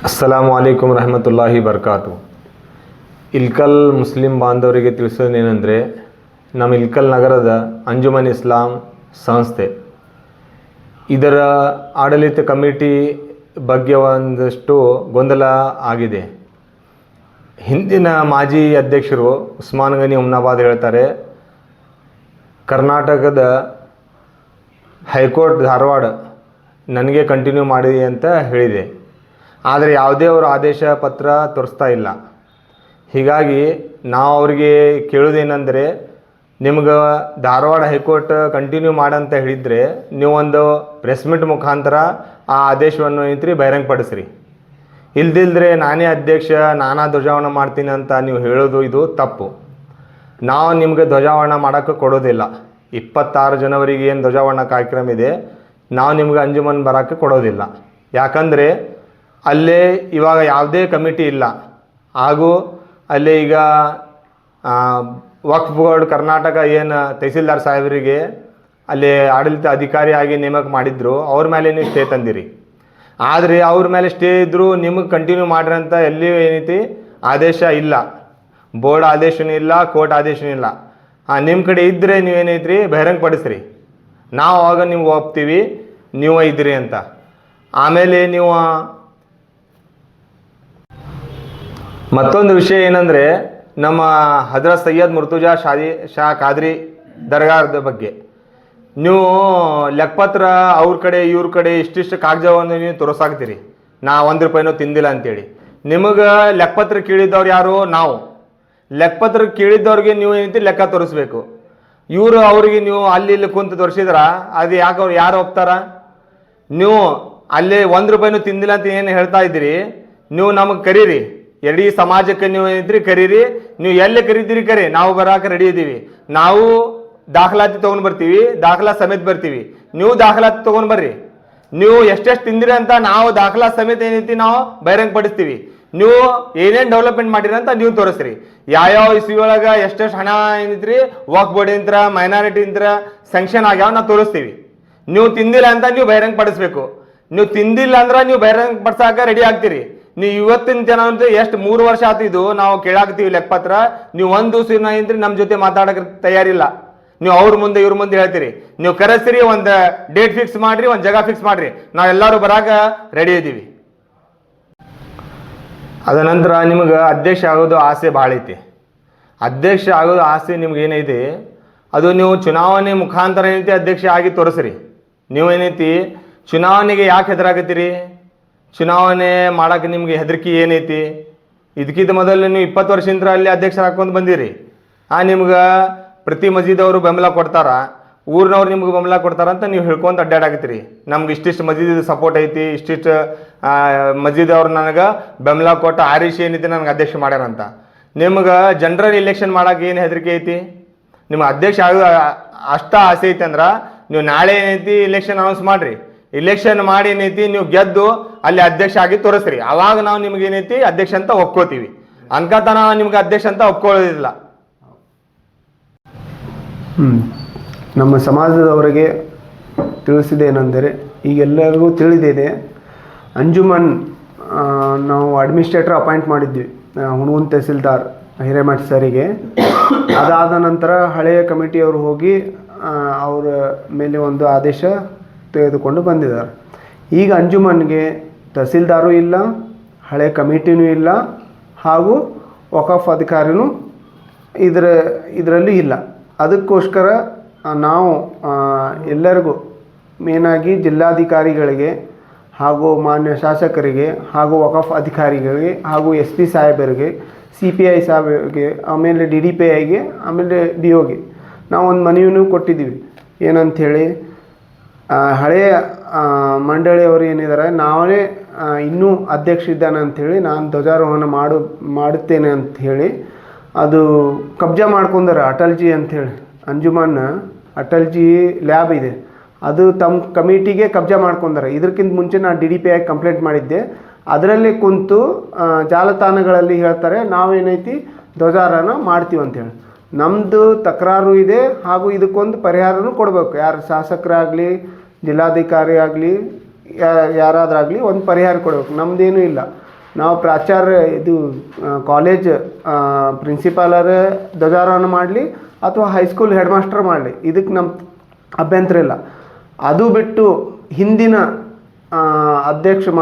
ಅಸ್ಸಲಾಮು ಅಲೈಕುಮ್ ರಹಮತುಲ್ಲಾಹಿ ಬರ್ಕಾತು. Ilkal Muslim ಬಾಂಧವರಿಗೆ ತಿಳಿಸೋದೇನೆಂದರೆ, ನಮ್ಮ ಇಲ್ಕಲ್ ನಗರದ ಅಂಜುಮನ್ ಇಸ್ಲಾಂ ಸಂಸ್ಥೆ ಇದರ ಆಡಳಿತ ಕಮಿಟಿ ಬಗ್ಗೆ ಒಂದಷ್ಟು ಗೊಂದಲ ಆಗಿದೆ. ಹಿಂದಿನ ಮಾಜಿ ಅಧ್ಯಕ್ಷರು ಉಸ್ಮಾನ್ ಗನಿ ಉಮ್ನಾಬಾದ್ ಹೇಳ್ತಾರೆ, ಕರ್ನಾಟಕದ ಹೈಕೋರ್ಟ್ ಧಾರವಾಡ ನನಗೆ ಕಂಟಿನ್ಯೂ ಮಾಡಿ ಅಂತ ಹೇಳಿದೆ. ಆದರೆ ಯಾವುದೇ ಅವರು ಆದೇಶ ಪತ್ರ ತೋರಿಸ್ತಾ ಇಲ್ಲ. ಹೀಗಾಗಿ ನಾವು ಅವರಿಗೆ ಕೇಳೋದೇನೆಂದರೆ, ನಿಮ್ಗೆ ಧಾರವಾಡ ಹೈಕೋರ್ಟ್ ಕಂಟಿನ್ಯೂ ಮಾಡಂತ ಹೇಳಿದರೆ ನೀವೊಂದು ಪ್ರೆಸ್ ಮೀಟ್ ಮುಖಾಂತರ ಆ ಆದೇಶವನ್ನು ಬಹಿರಂಗಪಡಿಸ್ರಿ. ಇಲ್ದಿಲ್ದರೆ ನಾನೇ ಅಧ್ಯಕ್ಷ, ನಾನಾ ಧ್ವಜಾರೋಹಣ ಮಾಡ್ತೀನಿ ಅಂತ ನೀವು ಹೇಳೋದು ಇದು ತಪ್ಪು. ನಾವು ನಿಮಗೆ ಧ್ವಜಾರೋಹಣ ಮಾಡೋಕ್ಕೆ ಕೊಡೋದಿಲ್ಲ. 26 ಜನವರಿಗೆ ಏನು ಧ್ವಜಾರೋಹಣ ಕಾರ್ಯಕ್ರಮ ಇದೆ, ನಾವು ನಿಮ್ಗೆ ಅಂಜುಮನ್ ಬರೋಕ್ಕೆ ಕೊಡೋದಿಲ್ಲ. ಯಾಕಂದರೆ ಅಲ್ಲೇ ಇವಾಗ ಯಾವುದೇ ಕಮಿಟಿ ಇಲ್ಲ. ಹಾಗೂ ಅಲ್ಲೇ ಈಗ ವಕ್ಫ್ ಬೋರ್ಡ್ ಕರ್ನಾಟಕ ಏನು ತಹಸೀಲ್ದಾರ್ ಸಾಹೇಬರಿಗೆ ಅಲ್ಲಿ ಆಡಳಿತ ಅಧಿಕಾರಿಯಾಗಿ ನೇಮಕ ಮಾಡಿದ್ರು, ಅವ್ರ ಮೇಲೆ ನೀವು ಸ್ಟೇ ತಂದಿರಿ. ಆದರೆ ಅವ್ರ ಮೇಲೆ ಸ್ಟೇ ಇದ್ದರೂ ನಿಮಗೆ ಕಂಟಿನ್ಯೂ ಮಾಡ್ರಿ ಅಂತ ಎಲ್ಲಿ ಏನೈತಿ ಆದೇಶ ಇಲ್ಲ. ಬೋರ್ಡ್ ಆದೇಶನೂ ಇಲ್ಲ, ಕೋರ್ಟ್ ಆದೇಶನೂ ಇಲ್ಲ. ನಿಮ್ಮ ಕಡೆ ಇದ್ದರೆ ನೀವೇನೈತ್ರಿ ಬಹಿರಂಗಪಡಿಸ್ರಿ. ನಾವು ಆವಾಗ ನಿಮ್ಗೆ ಒಪ್ತೀವಿ ನೀವು ಇದ್ರಿ ಅಂತ. ಆಮೇಲೆ ನೀವು ಮತ್ತೊಂದು ವಿಷಯ ಏನಂದರೆ, ನಮ್ಮ ಹಜರತ್ ಸೈಯದ್ ಮುರ್ತುಜಾ ಶಾ ಖಾದ್ರಿ ದರ್ಗಾದ ಬಗ್ಗೆ ನೀವು ಲೆಕ್ಕಪತ್ರ ಅವ್ರ ಕಡೆ ಇವ್ರ ಕಡೆ ಇಷ್ಟಿಷ್ಟು ಕಾಗಜವನ್ನು ನೀವು ತೋರಿಸಾಕ್ತೀರಿ, ನಾ 1 ರೂಪಾಯಿನೂ ತಿಂದಿಲ್ಲ ಅಂತೇಳಿ. ನಿಮಗೆ ಲೆಕ್ಕಪತ್ರ ಕೇಳಿದ್ದವ್ರು ಯಾರು? ನಾವು. ಲೆಕ್ಕಪತ್ರ ಕೇಳಿದ್ದವ್ರಿಗೆ ನೀವು ಏನೈತಿ ಲೆಕ್ಕ ತೋರಿಸ್ಬೇಕು. ಇವರು ಅವ್ರಿಗೆ ನೀವು ಅಲ್ಲಿ ಇಲ್ಲಿ ಕುಂತು ತೋರಿಸಿದ್ರ ಅದು ಯಾಕೆ ಅವ್ರು ಯಾರು ಒಪ್ತಾರ? ನೀವು ಅಲ್ಲಿ 1 ರೂಪಾಯಿನೂ ತಿಂದಿಲ್ಲ ಅಂತ ಏನು ಹೇಳ್ತಾ ಇದ್ದೀರಿ, ನೀವು ನಮಗೆ ಕರೀರಿ. ಇಡೀ ಸಮಾಜಕ್ಕೆ ನೀವು ಏನೈತ್ರಿ ಕರೀರಿ. ನೀವು ಎಲ್ಲಿ ಕರೀತೀರಿ ಕರಿ, ನಾವು ಬರಾಕ ರೆಡಿ ಇದ್ದೀವಿ. ನಾವು ದಾಖಲಾತಿ ತೊಗೊಂಡು ಬರ್ತೀವಿ, ದಾಖಲಾ ಸಮೇತ ಬರ್ತೀವಿ. ನೀವು ದಾಖಲಾತಿ ತೊಗೊಂಡು ಬರ್ರಿ. ನೀವು ಎಷ್ಟೆಷ್ಟು ತಿಂದಿರಿ ಅಂತ ನಾವು ದಾಖಲಾ ಸಮೇತ ಏನೈತಿ ನಾವು ಬಹಿರಂಗಪಡಿಸ್ತೀವಿ. ನೀವು ಏನೇನು ಡೆವಲಪ್ಮೆಂಟ್ ಮಾಡಿರಿ ಅಂತ ನೀವು ತೋರಿಸ್ರಿ. ಯಾವ್ಯಾವ ಇಸ್ವಿ ಒಳಗೆ ಎಷ್ಟೆಷ್ಟು ಹಣ ಏನೈತ್ರಿ ವಕ್ಫ್ ಬೋರ್ಡಿಂತ್ರ ಮೈನಾರಿಟಿಂತ್ರ ಸ್ಯಾಂಕ್ಷನ್ ಆಗ್ಯಾವ ನಾವು ತೋರಿಸ್ತೀವಿ. ನೀವು ತಿಂದಿಲ್ಲ ಅಂತ ನೀವು ಬಹಿರಂಗಪಡಿಸ್ಬೇಕು. ನೀವು ತಿಂದಿಲ್ಲ ಅಂದ್ರೆ ನೀವು ಬಹಿರಂಗಪಡಿಸಾಕ ರೆಡಿ ಆಗ್ತೀರಿ. ನೀವು ಇವತ್ತಿನ ಜನ ಅಂತ ಎಷ್ಟು 3 ವರ್ಷ ಆತಿದ್ದು ನಾವು ಕೇಳಾಕ್ತೀವಿ ಲೆಕ್ಕಪತ್ರ. ನೀವು ಒಂದು ದಿವಸ ಏನಂತ್ರಿ ನಮ್ಮ ಜೊತೆ ಮಾತಾಡೋಕೆ ತಯಾರಿಲ್ಲ. ನೀವು ಅವ್ರ ಮುಂದೆ ಇವ್ರ ಮುಂದೆ ಹೇಳ್ತೀರಿ. ನೀವು ಕರೆಸ್ರಿ, ಒಂದು ಡೇಟ್ ಫಿಕ್ಸ್ ಮಾಡ್ರಿ, ಒಂದು ಜಾಗ ಫಿಕ್ಸ್ ಮಾಡ್ರಿ, ನಾವೆಲ್ಲರೂ ಬರಾಕ ರೆಡಿ ಇದ್ದೀವಿ. ಅದ ನಂತರ ನಿಮಗೆ ಅಧ್ಯಕ್ಷ ಆಗೋದು ಆಸೆ ಭಾಳ ಐತಿ. ಅಧ್ಯಕ್ಷ ಆಗೋದು ಆಸೆ ನಿಮ್ಗೆ ಏನೈತಿ, ಅದು ನೀವು ಚುನಾವಣೆ ಮುಖಾಂತರ ಏನೈತಿ ಅಧ್ಯಕ್ಷ ಆಗಿ ತೋರಿಸ್ರಿ. ನೀವು ಏನೈತಿ ಚುನಾವಣೆಗೆ ಯಾಕೆ ಹೆದರಾಕತ್ತೀರಿ? ಚುನಾವಣೆ ಮಾಡೋಕೆ ನಿಮಗೆ ಹೆದರಿಕೆ ಏನೈತಿ? ಇದಕ್ಕಿಂತ ಮೊದಲು ನೀವು 20 ವರ್ಷದಿಂದ ಅಲ್ಲಿ ಅಧ್ಯಕ್ಷರು ಹಾಕ್ಕೊಂಡು ಬಂದಿರಿ. ನಿಮ್ಗೆ ಪ್ರತಿ ಮಸೀದವರು ಬೆಂಬಲ ಕೊಡ್ತಾರ, ಊರಿನವ್ರು ನಿಮ್ಗೆ ಬೆಂಬಲ ಕೊಡ್ತಾರಂತ ನೀವು ಹೇಳ್ಕೊಂತ ಅಡ್ಡಾಡಾಕತ್ತೀರಿ. ನಮ್ಗೆ ಇಷ್ಟಿಷ್ಟು ಮಸೀದ್ ಸಪೋರ್ಟ್ ಐತಿ, ಇಷ್ಟಿಷ್ಟು ಮಸೀದವ್ರು ನನಗೆ ಬೆಂಬಲ ಕೊಟ್ಟು ಆರಿಸಿ ಏನೈತಿ ನನಗೆ ಅಧ್ಯಕ್ಷ ಮಾಡ್ಯಾರಂತ. ನಿಮ್ಗೆ ಜನರಲ್ ಇಲೆಕ್ಷನ್ ಮಾಡೋಕೆ ಏನು ಹೆದರಿಕೆ ಐತಿ? ನಿಮ್ಗೆ ಅಧ್ಯಕ್ಷ ಆಗೋದು ಅಷ್ಟ ಆಸೆ ಐತಿ ಅಂದ್ರೆ ನೀವು ನಾಳೆ ಏನೈತಿ ಇಲೆಕ್ಷನ್ ಅನೌನ್ಸ್ ಮಾಡಿರಿ. ಇಲೆಕ್ಷನ್ ಮಾಡಿ ಏನೈತಿ ನೀವು ಗೆದ್ದು ಅಲ್ಲಿ ಅಧ್ಯಕ್ಷ ಆಗಿ ತೋರಿಸ್ರಿ. ಅವಾಗ ನಾವು ನಿಮ್ಗೆ ಏನೈತಿ ಅಧ್ಯಕ್ಷ ಅಂತ ಒಪ್ಕೋತೀವಿ. ಅನ್ಕತನ ನಿಮ್ಗೆ ಅಧ್ಯಕ್ಷ ಅಂತ ಒಪ್ಕೊಳ್ಳೋದಿಲ್ಲ. ನಮ್ಮ ಸಮಾಜದವರಿಗೆ ತಿಳಿಸಿದೇನೆಂದರೆ, ಈಗೆಲ್ಲರಿಗೂ ತಿಳಿದಿದೆ, ಅಂಜುಮನ್ ನಾವು ಅಡ್ಮಿನಿಸ್ಟ್ರೇಟರ್ ಅಪಾಯಿಂಟ್ ಮಾಡಿದ್ವಿ ಹುಣಗುನ್ ತಹಸೀಲ್ದಾರ್ ಹಿರೇಮಠ್ ಸರಿಗೆ. ಅದಾದ ನಂತರ ಹಳೆಯ ಕಮಿಟಿಯವರು ಹೋಗಿ ಅವರ ಮೇಲೆ ಒಂದು ಆದೇಶ ತೆಗೆದುಕೊಂಡು ಬಂದಿದ್ದಾರೆ. ಈಗ ಅಂಜುಮನ್ಗೆ ತಹಸೀಲ್ದಾರೂ ಇಲ್ಲ, ಹಳೆ ಕಮಿಟಿನೂ ಇಲ್ಲ, ಹಾಗೂ ವಕಫ್ ಅಧಿಕಾರಿನೂ ಇದರಲ್ಲಿ ಇಲ್ಲ. ಅದಕ್ಕೋಸ್ಕರ ನಾವು ಎಲ್ಲರಿಗೂ ಮೇನಾಗಿ ಜಿಲ್ಲಾಧಿಕಾರಿಗಳಿಗೆ ಹಾಗೂ ಮಾನ್ಯ ಶಾಸಕರಿಗೆ ಹಾಗೂ ವಕಫ್ ಅಧಿಕಾರಿಗಳಿಗೆ ಹಾಗೂ SP ಸಾಹೇಬರಿಗೆ, CPI ಸಾಹೇಬರಿಗೆ, ಆಮೇಲೆ DDPIಗೆ, ಆಮೇಲೆ DOಗೆ ನಾವು ಒಂದು ಮನವಿನೂ ಕೊಟ್ಟಿದ್ದೀವಿ. ಏನಂಥೇಳಿ, ಹಳೆಯ ಮಂಡಳಿಯವರು ಏನಿದ್ದಾರೆ ನಾವೇ ಇನ್ನೂ ಅಧ್ಯಕ್ಷ ಇದ್ದಾನೆ ಅಂಥೇಳಿ ನಾನು ಧ್ವಜಾರೋಹಣ ಮಾಡುತ್ತೇನೆ ಅಂಥೇಳಿ ಅದು ಕಬ್ಜಾ ಮಾಡ್ಕೊಂಡಾರೆ. ಅಟಲ್ಜಿ ಅಂಥೇಳಿ ಅಂಜುಮನ್ ಅಟಲ್ಜಿ ಲ್ಯಾಬ್ ಇದೆ, ಅದು ತಮ್ಮ ಕಮಿಟಿಗೆ ಕಬ್ಜಾ ಮಾಡ್ಕೊಂಡಾರೆ. ಇದಕ್ಕಿಂತ ಮುಂಚೆ ನಾನು DDPI ಕಂಪ್ಲೇಂಟ್ ಮಾಡಿದ್ದೆ. ಅದರಲ್ಲಿ ಕುಂತು ಜಾಲತಾಣಗಳಲ್ಲಿ ಹೇಳ್ತಾರೆ ನಾವೇನೈತಿ ಧ್ವಜಾರೋಹಣ ಮಾಡ್ತೀವಿ ಅಂಥೇಳಿ. ನಮ್ಮದು ತಕರಾರು ಇದೆ, ಹಾಗೂ ಇದಕ್ಕೊಂದು ಪರಿಹಾರನೂ ಕೊಡಬೇಕು. ಯಾರು ಶಾಸಕರಾಗಲಿ, ಜಿಲ್ಲಾಧಿಕಾರಿ ಆಗಲಿ, ಯಾರಾದ್ರಾಗಲಿ ಒಂದು ಪರಿಹಾರ ಕೊಡಬೇಕು. ನಮ್ಮದೇನೂ ಇಲ್ಲ. ನಾವು ಪ್ರಾಚಾರ್ಯ ಇದು ಕಾಲೇಜ್ ಪ್ರಿನ್ಸಿಪಾಲರ ಧ್ವಜಾರೋಹಣ ಮಾಡಲಿ ಅಥವಾ ಹೈಸ್ಕೂಲ್ ಹೆಡ್ ಮಾಸ್ಟರ್ ಮಾಡಲಿ, ಇದಕ್ಕೆ ನಮ್ಮ ಅಭ್ಯಂತರ ಇಲ್ಲ. ಅದು ಬಿಟ್ಟು ಹಿಂದಿನ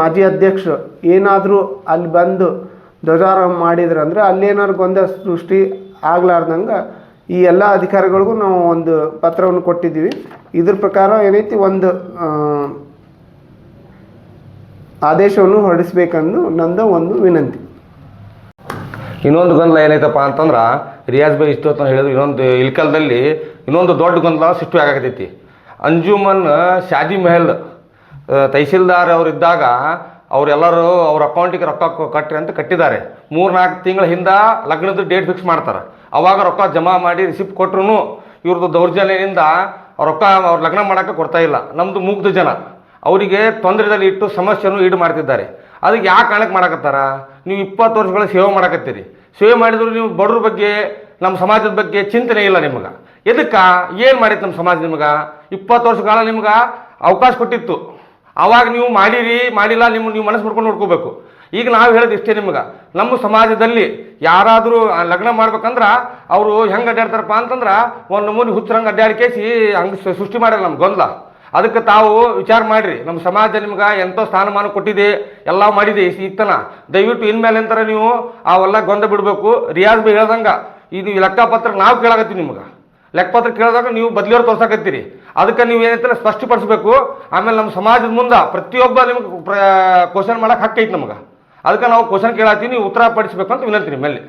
ಮಾಜಿ ಅಧ್ಯಕ್ಷರು ಏನಾದರೂ ಅಲ್ಲಿ ಬಂದು ಧ್ವಜಾರೋಹಣ ಮಾಡಿದ್ರಂದ್ರೆ ಅಲ್ಲೇನಾದ್ರು ಗೊಂದಲ ಸೃಷ್ಟಿ ಆಗ್ಲಾರ್ದಂಗೆ ಈ ಎಲ್ಲ ಅಧಿಕಾರಿಗಳಿಗೂ ನಾವು ಒಂದು ಪತ್ರವನ್ನು ಕೊಟ್ಟಿದ್ದೀವಿ. ಇದ್ರ ಪ್ರಕಾರ ಏನೈತಿ ಒಂದು ಆದೇಶವನ್ನು ಹೊರಡಿಸ್ಬೇಕಂದು ನಂದು ಒಂದು ವಿನಂತಿ. ಇನ್ನೊಂದು ಗೊಂದಲ ಏನೈತಪ್ಪ ಅಂತಂದ್ರೆ ರಿಯಾಜ್ ಭಾಯ್ ಇಷ್ಟು ಅಂತ ಹೇಳಿದ್ರು, ಇನ್ನೊಂದು ಇಲ್ಕಲ್ದಲ್ಲಿ ಇನ್ನೊಂದು ದೊಡ್ಡ ಗೊಂದಲ ಸೃಷ್ಟಿ ಆಗತೈತಿ. ಅಂಜುಮನ್ ಶಾದಿ ಮಹಲ್ ತಹಸೀಲ್ದಾರ್ ಅವರಿದ್ದಾಗ ಅವರೆಲ್ಲರೂ ಅವ್ರ ಅಕೌಂಟಿಗೆ ರೊಕ್ಕ ಕಟ್ಟ್ರಿ ಅಂತ ಕಟ್ಟಿದ್ದಾರೆ. 3-4 ತಿಂಗಳ ಹಿಂದೆ ಲಗ್ನದ ಡೇಟ್ ಫಿಕ್ಸ್ ಮಾಡ್ತಾರೆ. ಅವಾಗ ರೊಕ್ಕ ಜಮಾ ಮಾಡಿ ರಿಸಿಪ್ಟ್ ಕೊಟ್ಟರು ಇವ್ರದ್ದು ದೌರ್ಜನ್ಯದಿಂದ ರೊಕ್ಕ ಅವ್ರು ಲಗ್ನ ಮಾಡೋಕ್ಕೆ ಕೊಡ್ತಾ ಇಲ್ಲ. ನಮ್ಮದು ಮುಗ್ಧ ಜನ ಅವರಿಗೆ ತೊಂದರೆದಲ್ಲಿ ಇಟ್ಟು ಸಮಸ್ಯೆಯನ್ನು ಈಡು ಮಾಡ್ತಿದ್ದಾರೆ. ಅದಕ್ಕೆ ಯಾಕೆ ಕಾರಣಕ್ಕೆ ಮಾಡಕತ್ತಾರ? ನೀವು 20 ವರ್ಷಗಳ ಸೇವೆ ಮಾಡಕತ್ತೀರಿ. ಸೇವೆ ಮಾಡಿದ್ರು ನೀವು ಬಡವ್ರ ಬಗ್ಗೆ ನಮ್ಮ ಸಮಾಜದ ಬಗ್ಗೆ ಚಿಂತನೆ ಇಲ್ಲ ನಿಮ್ಗೆ. ಎದಕ್ಕೆ ಏನು ಮಾಡಿತ್ತು ನಮ್ಮ ಸಮಾಜ? ನಿಮ್ಗೆ 20 ವರ್ಷ ಕಾಲ ನಿಮ್ಗೆ ಅವಕಾಶ ಕೊಟ್ಟಿತ್ತು. ಆವಾಗ ನೀವು ಮಾಡಿಲ್ಲ, ನೀವು ಮನಸ್ಸು ಮಾಡ್ಕೊಂಡು ನೋಡ್ಕೋಬೇಕು. ಈಗ ನಾವು ಹೇಳೋದು ಇಷ್ಟೇ ನಿಮ್ಗೆ, ನಮ್ಮ ಸಮಾಜದಲ್ಲಿ ಯಾರಾದರೂ ಲಗ್ನ ಮಾಡ್ಬೇಕಂದ್ರೆ ಅವರು ಹೆಂಗೆ ಅಡ್ಡಾಡ್ತಾರಪ್ಪ ಅಂತಂದ್ರೆ ಒಂದು ನಮೂನಿ ಹುಚ್ಚರಂಗೆ ಅಡ್ಡಾಡಿಕೇಸಿ ಹಂಗೆ ಸೃಷ್ಟಿ ಮಾಡ್ಯಾರ ನಮ್ಮ ಗೊಂದಲ. ಅದಕ್ಕೆ ತಾವು ವಿಚಾರ ಮಾಡಿರಿ. ನಮ್ಮ ಸಮಾಜ ನಿಮ್ಗೆ ಎಂಥೋ ಸ್ಥಾನಮಾನ ಕೊಟ್ಟಿದೆ, ಎಲ್ಲ ಮಾಡಿದೆ ಈತನ. ದಯವಿಟ್ಟು ಇನ್ಮೇಲೆ ಅಂತಾರೆ ನೀವು ಅವೆಲ್ಲ ಗೊಂದಲ ಬಿಡಬೇಕು. ರಿಯಾಜ್ ಭಾಯ್ ಹೇಳ್ದಂಗೆ ಇದು ಲೆಕ್ಕಪತ್ರ ನಾವು ಕೇಳಾಕತ್ತೀವಿ ನಿಮ್ಗೆ. ಲೆಕ್ಕಪತ್ರ ಕೇಳಿದಾಗ ನೀವು ಬದಲಿಯವ್ರು ತೋರ್ಸಾಕತ್ತೀರಿ. ಅದಕ್ಕೆ ನೀವು ಏನಂತಾರೆ ಸ್ಪಷ್ಟಪಡಿಸ್ಬೇಕು. ಆಮೇಲೆ ನಮ್ಮ ಸಮಾಜದ ಮುಂದೆ ಪ್ರತಿಯೊಬ್ಬ ನಿಮ್ಗೆ ಕ್ವಶನ್ ಮಾಡೋಕೆ ಹಕ್ಕೈತಿ ನಮ್ಗೆ. ಅದಕ್ಕೆ ನಾವು ಕ್ವಶನ್ ಕೇಳತ್ತೀವಿ, ನೀವು ಉತ್ತರ ಪಡಿಸ್ಬೇಕು ಅಂತ ವಿನಂತೀನಿ ಮೇಲೆ.